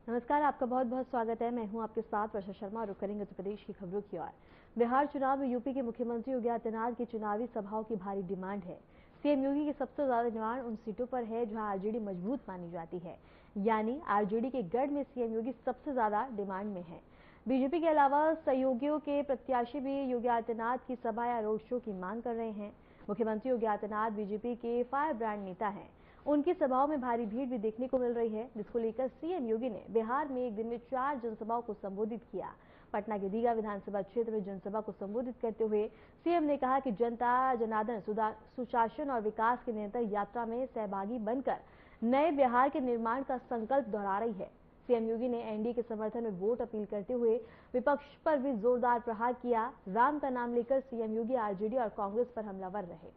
नमस्कार, आपका बहुत बहुत स्वागत है। मैं हूं आपके साथ वर्षा शर्मा और रुक करेंगे उत्तर प्रदेश की खबरों की ओर। बिहार चुनाव में यूपी के मुख्यमंत्री योगी आदित्यनाथ की चुनावी सभाओं की भारी डिमांड है। सीएम योगी की सबसे ज्यादा डिमांड उन सीटों पर है जहां आरजेडी मजबूत मानी जाती है, यानी आरजेडी के गढ़ में सीएम योगी सबसे ज्यादा डिमांड में है। बीजेपी के अलावा सहयोगियों के प्रत्याशी भी योगी आदित्यनाथ की सभा या रोड शो की मांग कर रहे हैं। मुख्यमंत्री योगी आदित्यनाथ बीजेपी के फायर ब्रांड नेता हैं। उनकी सभाओं में भारी भीड़ भी देखने को मिल रही है, जिसको लेकर सीएम योगी ने बिहार में एक दिन में 4 जनसभाओं को संबोधित किया। पटना के दीघा विधानसभा क्षेत्र में जनसभा को संबोधित करते हुए सीएम ने कहा कि जनता जनार्दन सुशासन और विकास की निरंतर यात्रा में सहभागी बनकर नए बिहार के निर्माण का संकल्प दोहरा रही है। सीएम योगी ने एनडीए के समर्थन में वोट अपील करते हुए विपक्ष पर भी जोरदार प्रहार किया। राम का नाम लेकर सीएम योगी आरजेडी और कांग्रेस पर हमलावर रहे।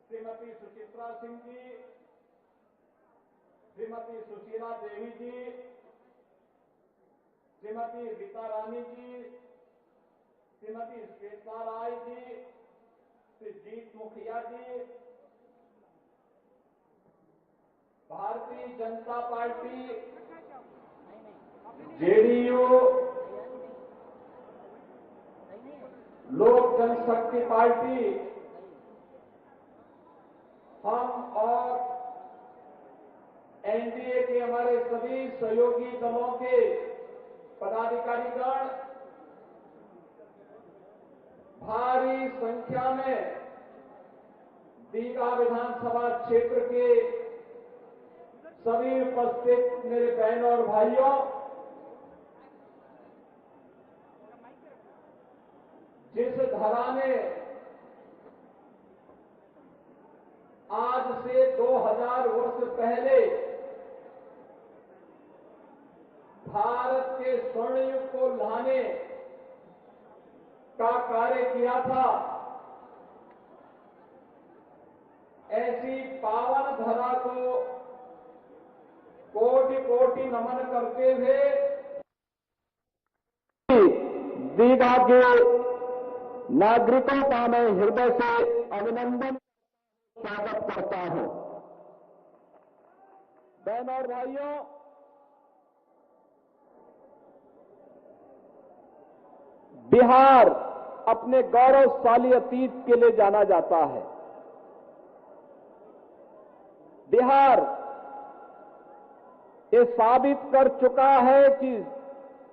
श्रीमती सुचित्रा सिंह जी, श्रीमती सुशीला देवी जी, श्रीमती रीता रानी जी, श्रीमती श्वेता राय जी, श्री जीत मुखिया जी, भारतीय जनता पार्टी, जेडीयू, लोक जनशक्ति पार्टी, हम और एनडीए के हमारे सभी सहयोगी दलों के पदाधिकारीगण भारी संख्या में दीघा विधानसभा क्षेत्र के सभी उपस्थित मेरे बहनों और भाइयों, जिस धरा ने आज से 2000 वर्ष पहले भारत के स्वर्ण युग को लाने का कार्य किया था, ऐसी पावन धरा को कोटि कोटि नमन करते हुए दीघा के नागरिकों का मैं हृदय से अभिनंदन स्वागत करता हूं। बहनों और भाइयों, बिहार अपने गौरवशाली अतीत के लिए जाना जाता है। बिहार ये साबित कर चुका है कि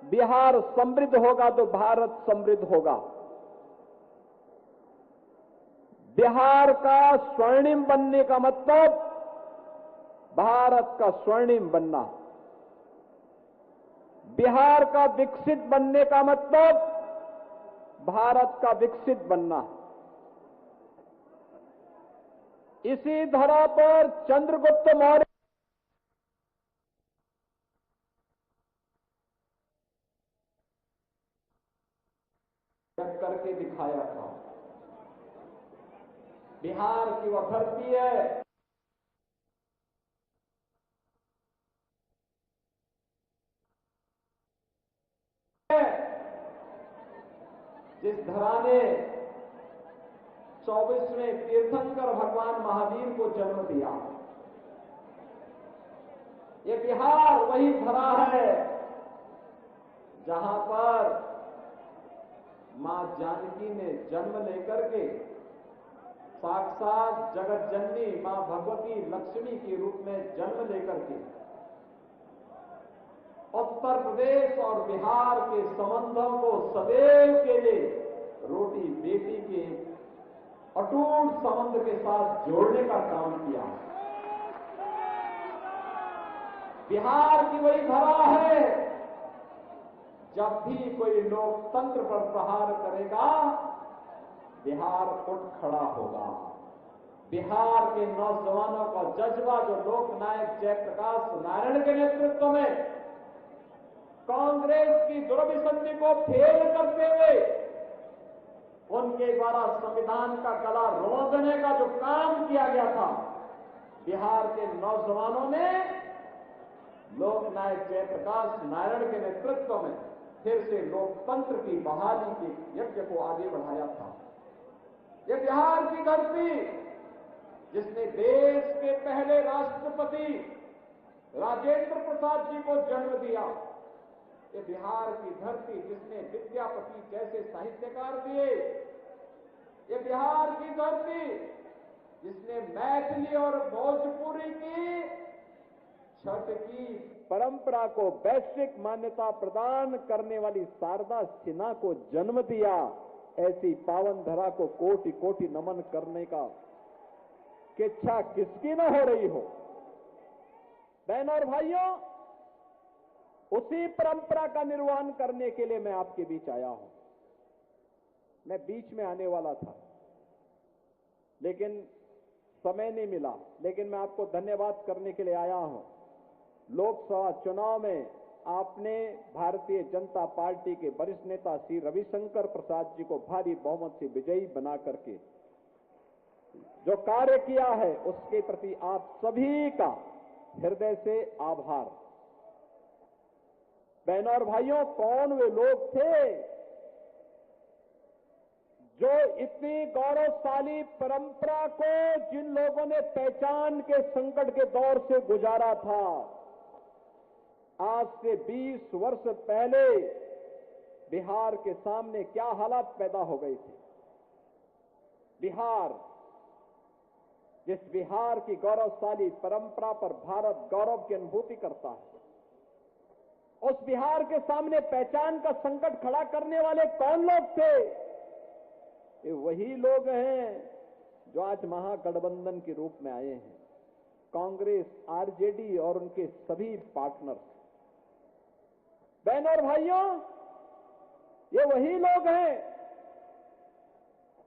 बिहार समृद्ध होगा तो भारत समृद्ध होगा। बिहार का स्वर्णिम बनने का मतलब भारत का स्वर्णिम बनना। बिहार का विकसित बनने का मतलब भारत का विकसित बनना। इसी धरा पर चंद्रगुप्त मौर्य करके दिखाया था। बिहार की वह धरती है जिस धरा ने 24वें तीर्थंकर भगवान महावीर को जन्म दिया। ये बिहार वही धरा है जहां पर मां जानकी ने जन्म लेकर के साक्षात जगत जननी मां भगवती लक्ष्मी के रूप में जन्म लेकर के उत्तर प्रदेश और बिहार के संबंधों को सदैव के लिए रोटी बेटी के अटूट संबंध के साथ जोड़ने का काम किया। बिहार की वही धरा है, जब भी कोई लोकतंत्र पर प्रहार करेगा बिहार उठ खड़ा होगा। बिहार के नौजवानों का जज्बा जो लोकनायक जयप्रकाश नारायण के नेतृत्व में कांग्रेस की दुर्विसंधि को फेल करते हुए उनके द्वारा संविधान का गला रोकने का जो काम किया गया था, बिहार के नौजवानों ने लोकनायक जयप्रकाश नारायण के नेतृत्व में फिर से लोकतंत्र की बहाली के यज्ञ को आगे बढ़ाया था। ये बिहार की धरती जिसने देश के पहले राष्ट्रपति राजेंद्र प्रसाद जी को जन्म दिया, ये बिहार की धरती जिसने विद्यापति जैसे साहित्यकार दिए, ये बिहार की धरती जिसने मैथिली और भोजपुरी की छठ की परंपरा को वैश्विक मान्यता प्रदान करने वाली शारदा सिन्हा को जन्म दिया, ऐसी पावन धरा को कोटि कोटि नमन करने का कि इच्छा किसकी न हो रही हो। बहनों और भाइयों, उसी परंपरा का निर्वहन करने के लिए मैं आपके बीच आया हूं। मैं बीच में आने वाला था लेकिन समय नहीं मिला, लेकिन मैं आपको धन्यवाद करने के लिए आया हूं। लोकसभा चुनाव में आपने भारतीय जनता पार्टी के वरिष्ठ नेता श्री रविशंकर प्रसाद जी को भारी बहुमत से विजयी बना करके जो कार्य किया है, उसके प्रति आप सभी का हृदय से आभार। बहनों और भाइयों, कौन वे लोग थे जो इतनी गौरवशाली परंपरा को, जिन लोगों ने पहचान के संकट के दौर से गुजारा था, आज से 20 वर्ष पहले बिहार के सामने क्या हालात पैदा हो गई थी। बिहार, जिस बिहार की गौरवशाली परंपरा पर भारत गौरव की अनुभूति करता है, उस बिहार के सामने पहचान का संकट खड़ा करने वाले कौन लोग थे? ये वही लोग हैं जो आज महागठबंधन के रूप में आए हैं, कांग्रेस, आरजेडी और उनके सभी पार्टनर्स। बहनों और भाइयों, ये वही लोग हैं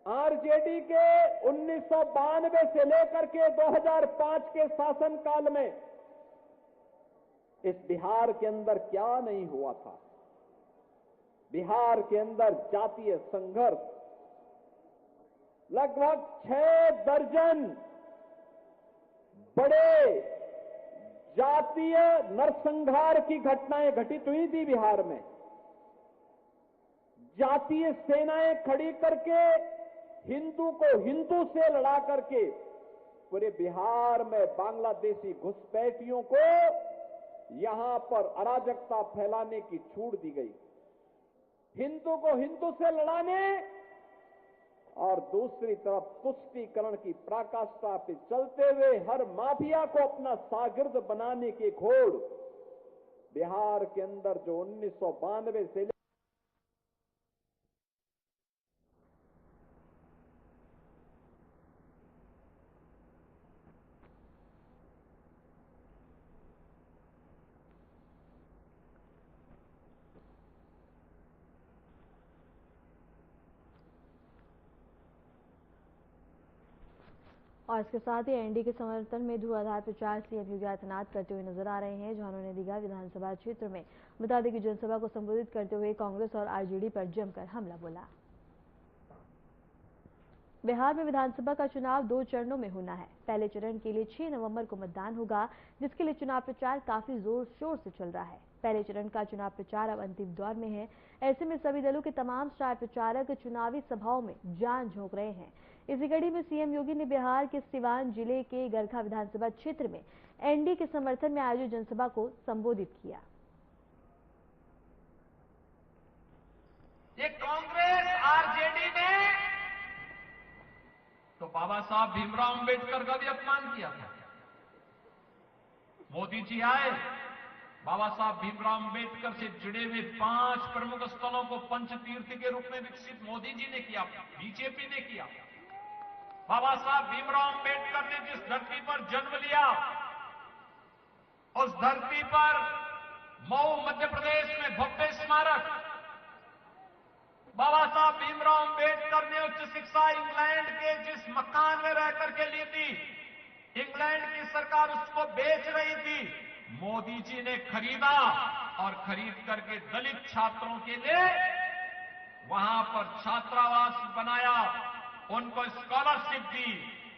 आरजेडी के 1992 से लेकर के 2005 के शासनकाल में इस बिहार के अंदर क्या नहीं हुआ था। बिहार के अंदर जातीय संघर्ष, लगभग 6 दर्जन बड़े जातीय नरसंहार की घटनाएं घटित हुई थी बिहार में। जातीय सेनाएं खड़ी करके हिंदू को हिंदू से लड़ा करके पूरे बिहार में बांग्लादेशी घुसपैठियों को यहां पर अराजकता फैलाने की छूट दी गई। हिंदू को हिंदू से लड़ाने और दूसरी तरफ तुष्टीकरण की पराकाष्ठा पे चलते हुए हर माफिया को अपना शागिर्द बनाने की घोड़ बिहार के अंदर जो 1992 से और इसके साथ ही एनडीए के समर्थन में धुआंधार प्रचार सीएम योगी आदित्यनाथ करते हुए नजर आ रहे हैं। जहां उन्होंने दीघा विधानसभा क्षेत्र में बता दें कि जनसभा को संबोधित करते हुए कांग्रेस और आरजेडी पर जमकर हमला बोला। बिहार में विधानसभा का चुनाव 2 चरणों में होना है। पहले चरण के लिए 6 नवंबर को मतदान होगा, जिसके लिए चुनाव प्रचार काफी जोर शोर से चल रहा है। पहले चरण का चुनाव प्रचार अब अंतिम दौर में है। ऐसे में सभी दलों के तमाम स्टार प्रचारक चुनावी सभाओं में जान झोंक रहे हैं। इसी कड़ी में सीएम योगी ने बिहार के सिवान जिले के गरखा विधानसभा क्षेत्र में एनडीए के समर्थन में आयोजित जनसभा को संबोधित किया। ये कांग्रेस आरजेडी ने तो बाबा साहब भीमराव अंबेडकर का भी अपमान किया था। मोदी जी आए, बाबा साहब भीमराव अंबेडकर से जुड़े हुए 5 प्रमुख स्थलों को पंचतीर्थ के रूप में विकसित मोदी जी ने किया, बीजेपी ने किया। बाबा साहब भीमराव अंबेडकर ने जिस धरती पर जन्म लिया, उस धरती पर मऊ मध्य प्रदेश में भव्य स्मारक, बाबा साहब भीमराव अंबेडकर ने उच्च शिक्षा इंग्लैंड के जिस मकान में रह करके ली थी, इंग्लैंड की सरकार उसको बेच रही थी, मोदी जी ने खरीदा और खरीद करके दलित छात्रों के लिए वहां पर छात्रावास बनाया, उनको स्कॉलरशिप दी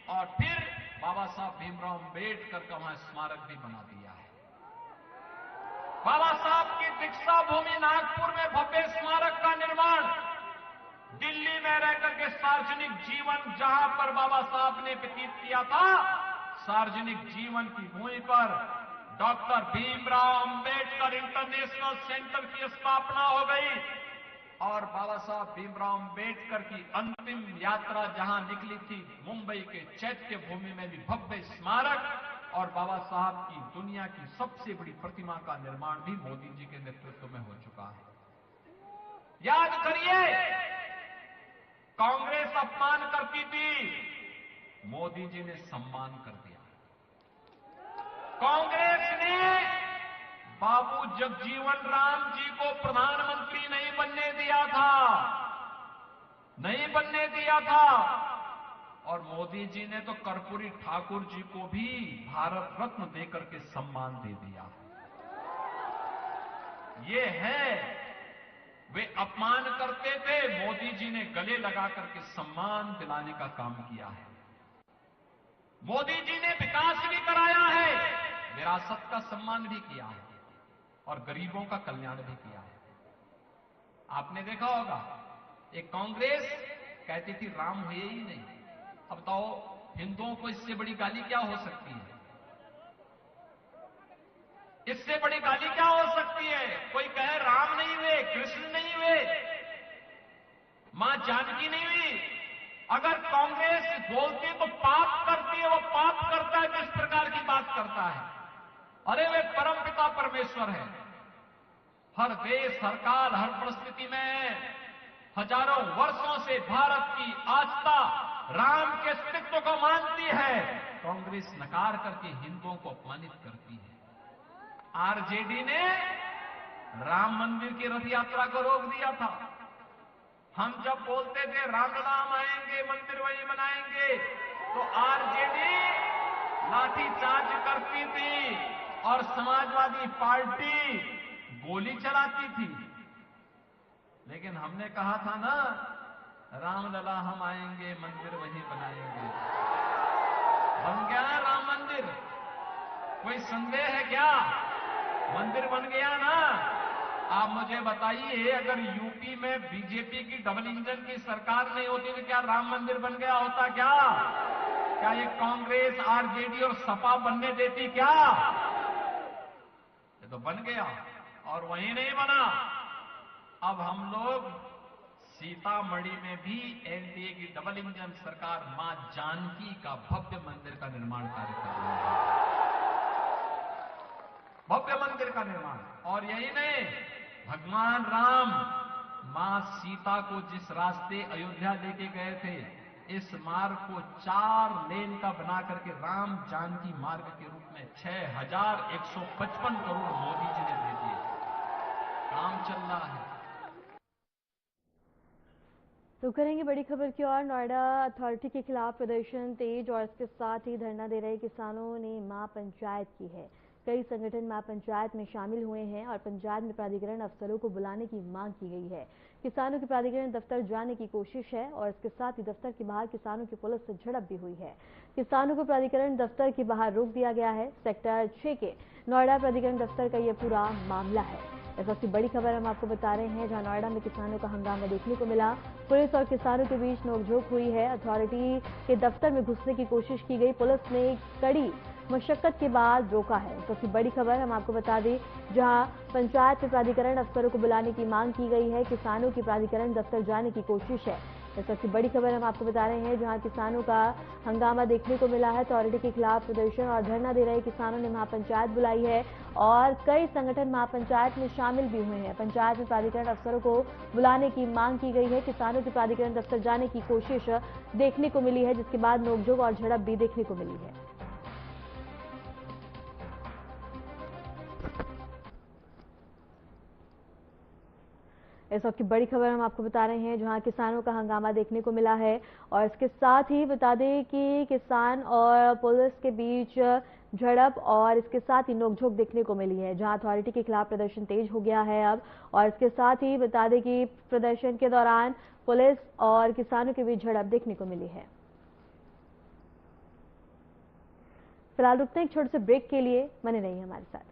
और फिर बाबा साहब भीमराव अंबेडकर का वहां स्मारक भी बना दिया है। बाबा साहब की दीक्षा भूमि नागपुर में भव्य स्मारक का निर्माण, दिल्ली में रहकर के सार्वजनिक जीवन जहां पर बाबा साहब ने व्यतीत किया था, सार्वजनिक जीवन की भूमि पर doctor Bhimrao Ambedkar international centre की स्थापना हो गई और बाबा साहब भीमराव अंबेडकर की अंतिम यात्रा जहां निकली थी, मुंबई के चैत्य भूमि में भी भव्य स्मारक और बाबा साहब की दुनिया की सबसे बड़ी प्रतिमा का निर्माण भी मोदी जी के नेतृत्व में हो चुका है। याद करिए, कांग्रेस अपमान करती थी, मोदी जी ने सम्मान कर दिया। कांग्रेस ने बाबू जगजीवन राम जी को प्रधानमंत्री नहीं बनने दिया था और मोदी जी ने तो कर्पूरी ठाकुर जी को भी भारत रत्न देकर के सम्मान दे दिया। ये है, वे अपमान करते थे, मोदी जी ने गले लगा करके सम्मान दिलाने का काम किया है। मोदी जी ने विकास भी कराया है, विरासत का सम्मान भी किया है और गरीबों का कल्याण भी किया है। आपने देखा होगा, एक कांग्रेस कहती थी राम हुए ही नहीं। अब बताओ, हिंदुओं को इससे बड़ी गाली क्या हो सकती है? इससे बड़ी गाली क्या हो सकती है? कोई कहे राम नहीं हुए, कृष्ण नहीं हुए, मां जानकी नहीं हुई। अगर कांग्रेस बोलती तो पाप करती है, वो पाप करता है जिस प्रकार की बात करता है। अरे वे परमपिता परमेश्वर है। हर देश, हर काल, हर परिस्थिति में हजारों वर्षों से भारत की आस्था राम के अस्तित्व को मानती है। कांग्रेस नकार करके हिंदुओं को अपमानित करती है। आरजेडी ने राम मंदिर की रथ यात्रा को रोक दिया था। हम जब बोलते थे राम आएंगे, मंदिर वही बनाएंगे, तो आरजेडी लाठीचार्ज करती थी और समाजवादी पार्टी गोली चलाती थी। लेकिन हमने कहा था ना, रामलला हम आएंगे, मंदिर वही बनाएंगे। बन गया राम मंदिर, कोई संदेह है क्या? मंदिर बन गया ना। आप मुझे बताइए, अगर यूपी में बीजेपी की डबल इंजन की सरकार नहीं होती तो क्या राम मंदिर बन गया होता? क्या ये कांग्रेस, आरजेडी और सपा बनने देती क्या? ये तो बन गया और वहीं नहीं बना। अब हम लोग सीतामढ़ी में भी एनडीए की डबल इंजन सरकार मां जानकी का भव्य मंदिर का निर्माण कार्य कर रही है। भव्य मंदिर का निर्माण। और यही नहीं, भगवान राम मां सीता को जिस रास्ते अयोध्या लेके गए थे, इस मार्ग को 4 लेन का बना करके राम जानकी मार्ग के रूप में 6155 करोड़ मोदी जी ने दे दिए। काम चल रहा है। तो करेंगे बड़ी खबर की ओर। नोएडा अथॉरिटी के खिलाफ प्रदर्शन तेज और इसके साथ ही धरना दे रहे किसानों ने मां पंचायत की है। कई संगठन मां पंचायत में शामिल हुए हैं और पंचायत में प्राधिकरण अफसरों को बुलाने की मांग की गई है। किसानों के प्राधिकरण दफ्तर जाने की कोशिश है और इसके साथ ही दफ्तर के बाहर किसानों की पुलिस से झड़प भी हुई है। किसानों को प्राधिकरण दफ्तर के बाहर रोक दिया गया है। सेक्टर 6 के नोएडा प्राधिकरण दफ्तर का यह पूरा मामला है। इस वक्त की बड़ी खबर हम आपको बता रहे हैं, जहां नोएडा में किसानों का हंगामा देखने को मिला। पुलिस और किसानों के बीच नोकझोंक हुई है। अथॉरिटी के दफ्तर में घुसने की कोशिश की गई, पुलिस ने कड़ी मशक्कत के बाद रोका है। इस वक्त की बड़ी खबर हम आपको बता दें, जहां पंचायत में प्राधिकरण अफसरों को बुलाने की मांग की गई है, किसानों की प्राधिकरण दफ्तर जाने की कोशिश है। इस वक्त की बड़ी खबर हम आपको बता रहे हैं, जहां किसानों का हंगामा देखने को मिला है। अथॉरिटी के खिलाफ प्रदर्शन और धरना दे रहे किसानों ने महापंचायत बुलाई है और कई संगठन महापंचायत में शामिल भी हुए हैं। पंचायत में प्राधिकरण अफसरों को बुलाने की मांग की गई है। किसानों के प्राधिकरण दफ्तर जाने की कोशिश देखने को मिली है, जिसके बाद नोकझोंक और झड़प भी देखने को मिली है। इस वक्त की बड़ी खबर हम आपको बता रहे हैं, जहां किसानों का हंगामा देखने को मिला है और इसके साथ ही बता दें कि किसान और पुलिस के बीच झड़प और इसके साथ ही नोकझोंक देखने को मिली है, जहां अथॉरिटी के खिलाफ प्रदर्शन तेज हो गया है अब। और इसके साथ ही बता दें कि प्रदर्शन के दौरान पुलिस और किसानों के बीच झड़प देखने को मिली है। फिलहाल रुकते हैं एक छोटे से ब्रेक के लिए, बने रहिए हमारे साथ।